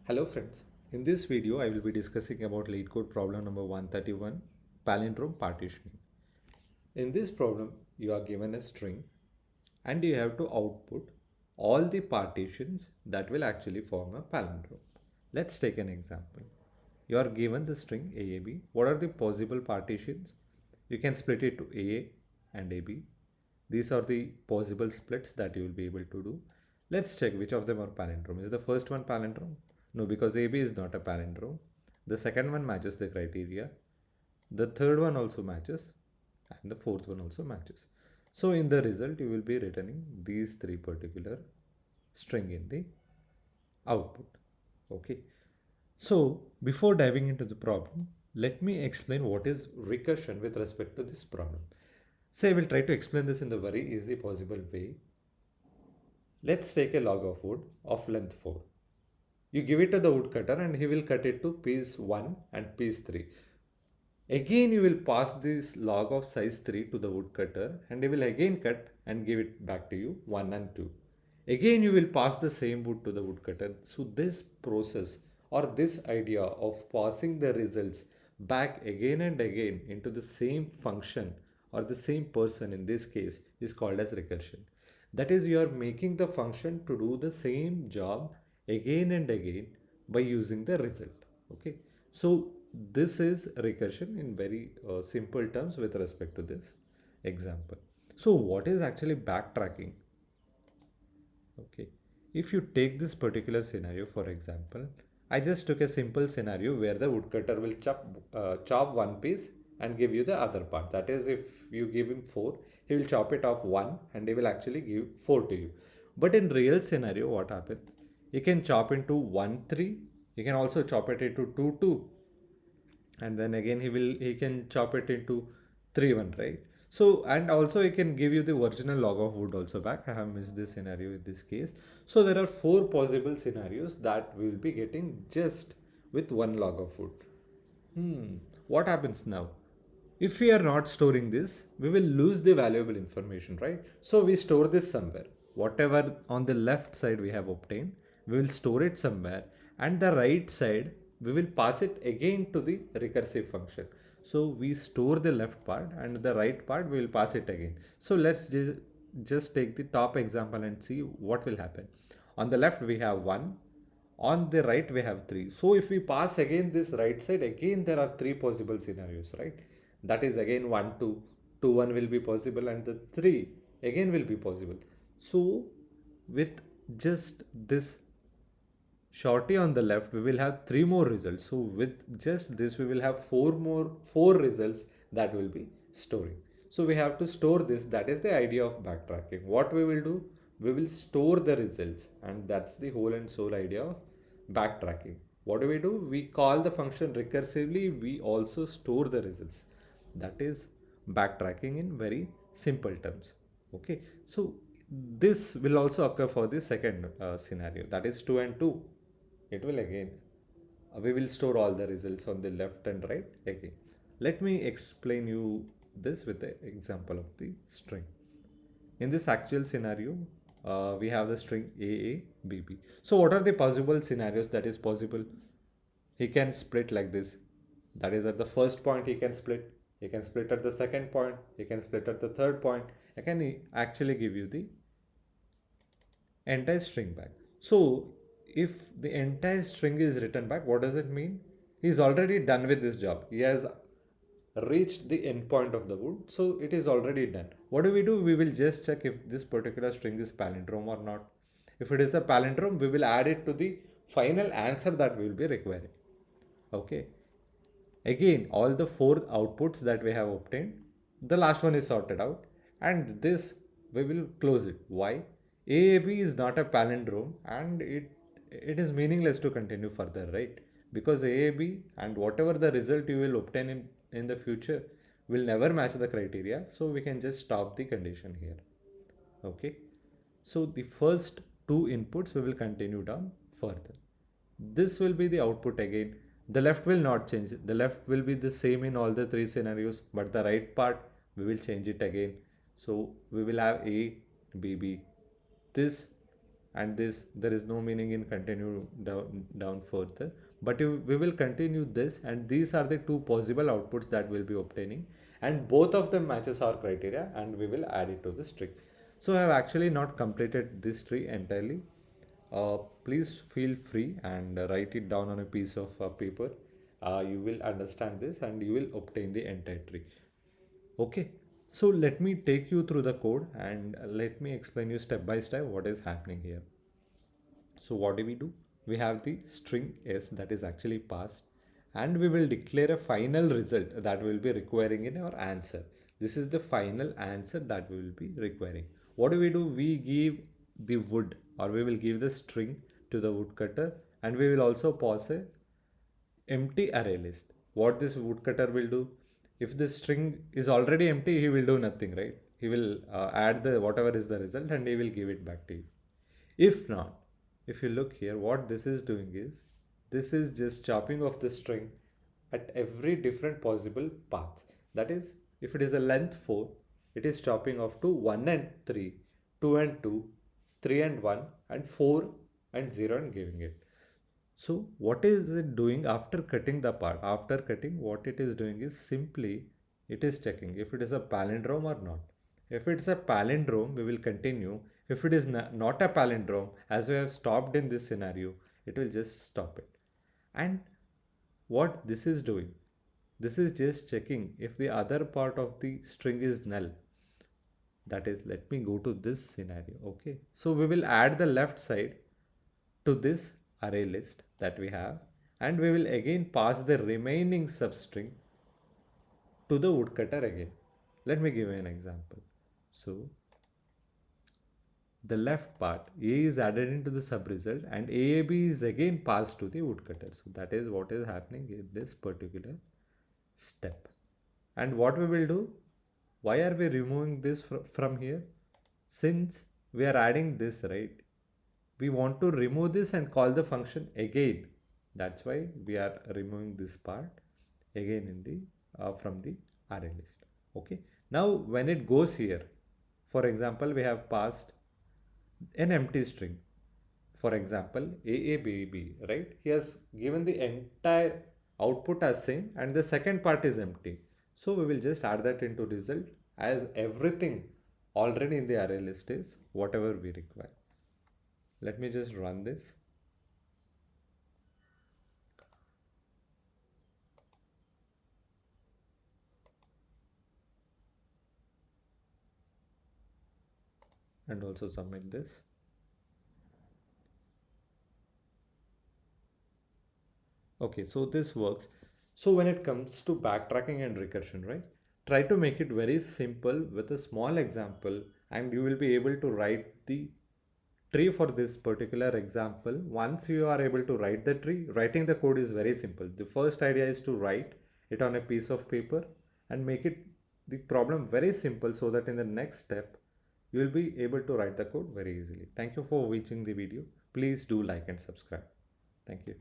Hello friends, in this video I will be discussing about LeetCode problem number 131, Palindrome partitioning. In this problem, you are given a string and you have to output all the partitions that will actually form a palindrome. Let's take an example. You are given the string AAB. What are the possible partitions? You can split it to AA and AB. These are the possible splits that you will be able to do. Let's check which of them are palindrome. Is the first one palindrome? No, because AB is not a palindrome. The second one matches the criteria. The third one also matches and the fourth one also matches. So in the result, you will be returning these three particular string in the output. Okay. So before diving into the problem, let me explain what is recursion with respect to this problem. So I will try to explain this in the very easy possible way. Let's take a log of wood of length 4. You give it to the woodcutter and he will cut it to piece 1 and piece 3. Again you will pass this log of size 3 to the woodcutter and he will again cut and give it back to you 1 and 2. Again you will pass the same wood to the woodcutter. So this process or this idea of passing the results back again and again into the same function or the same person in this case is called as recursion. That is, you are making the function to do the same job again and again by using the result. Okay, so this is recursion in very simple terms with respect to this example. So what is actually backtracking? Okay, if you take this particular scenario, for example, I just took a simple scenario where the woodcutter will chop one piece and give you the other part. That is, if you give him 4, he will chop it off 1 and he will actually give 4 to you. But in real scenario, what happens? He can chop into 1 3. He can also chop it into 2 2, and then again he can chop it into 3 1, right? So, and also he can give you the original log of wood also back. I have missed this scenario in this case. So there are 4 possible scenarios that we will be getting just with one log of wood. What happens now? If we are not storing this, we will lose the valuable information, right? So we store this somewhere. Whatever on the left side we have obtained, we will store it somewhere, and the right side we will pass it again to the recursive function. So we store the left part and the right part we will pass it again. So let's just take the top example and see what will happen. On the left we have 1, on the right we have 3. So if we pass again this right side, again there are 3 possible scenarios, right? That is again 1 2, 2 1 will be possible and the 3 again will be possible. So with just this shorty on the left, we will have 3 more results. So with just this we will have 4 results that will be storing. So we have to store this. That is the idea of backtracking. What we will do, we will store the results, and that's the whole and sole idea of backtracking. What do? We call the function recursively, we also store the results. That is backtracking in very simple terms. Okay, so this will also occur for the second scenario, that is 2 and 2. It will again, we will store all the results on the left and right again. Let me explain you this with the example of the string. In this actual scenario, we have the string AABB. So what are the possible scenarios that is possible? He can split like this. That is, at the first point he can split. He can split at the second point. He can split at the third point. I can actually give you the entire string back. So if the entire string is written back, what does it mean? He's already done with this job. He has reached the end point of the wood, so it is already done. What do? We will just check if this particular string is palindrome or not. If it is a palindrome, we will add it to the final answer that we will be requiring. Okay. Again, all the 4 outputs that we have obtained, the last one is sorted out, and this we will close it. Why? AAB is not a palindrome, and it is meaningless to continue further, right? Because AAB and whatever the result you will obtain in the future will never match the criteria, so we can just stop the condition here. Okay, so the first 2 inputs we will continue down further. This will be the output again. The left will not change. The left will be the same in all the 3 scenarios, but the right part we will change it again. So we will have A, B, B. This and this there is no meaning in continue down further, but we will continue this, and these are the two possible outputs that we'll be obtaining, and both of them matches our criteria, and we will add it to the string. So I have actually not completed this tree entirely. Please feel free and write it down on a piece of paper. You will understand this and you will obtain the entire tree. Okay, so let me take you through the code and let me explain you step by step what is happening here. So what do? We have the string s that is actually passed, and we will declare a final result that we will be requiring in our answer. This is the final answer that we will be requiring. What do? We give the wood, or we will give the string to the woodcutter, and we will also pass a empty array list. What this woodcutter will do, if the string is already empty, he will do nothing, right? He will add the whatever is the result and he will give it back to you. If not, if you look here, what this is doing is, this is just chopping off the string at every different possible paths. That is, if it is a length 4, it is chopping off to 1 and 3, 2 and 2, 3 and 1, and 4 and 0 and giving it. So what is it doing after cutting the part? After cutting, what it is doing is simply it is checking if it is a palindrome or not. If it's a palindrome, we will continue. If it is not a palindrome, as we have stopped in this scenario, it will just stop it. And what this is doing? This is just checking if the other part of the string is null. That is, let me go to this scenario. Okay, so we will add the left side to this array list that we have, and we will again pass the remaining substring to the woodcutter again. Let me give you an example. So the left part a is added into the sub result, and aab is again passed to the woodcutter. So that is what is happening in this particular step. And what we will do, why are we removing this from here? Since we are adding this, right, we want to remove this and call the function again. That's why we are removing this part again in the from the array list. Okay, now when it goes here, for example, we have passed an empty string, for example AABB, right? He has given the entire output as same and the second part is empty. So we will just add that into result, as everything already in the array list is whatever we require. Let me just run this. And also submit this. Okay, so this works. So when it comes to backtracking and recursion, right, try to make it very simple with a small example, and you will be able to write the tree for this particular example. Once you are able to write the tree, writing the code is very simple. The first idea is to write it on a piece of paper and make it the problem very simple, so that in the next step you will be able to write the code very easily. Thank you for watching the video. Please do like and subscribe. Thank you.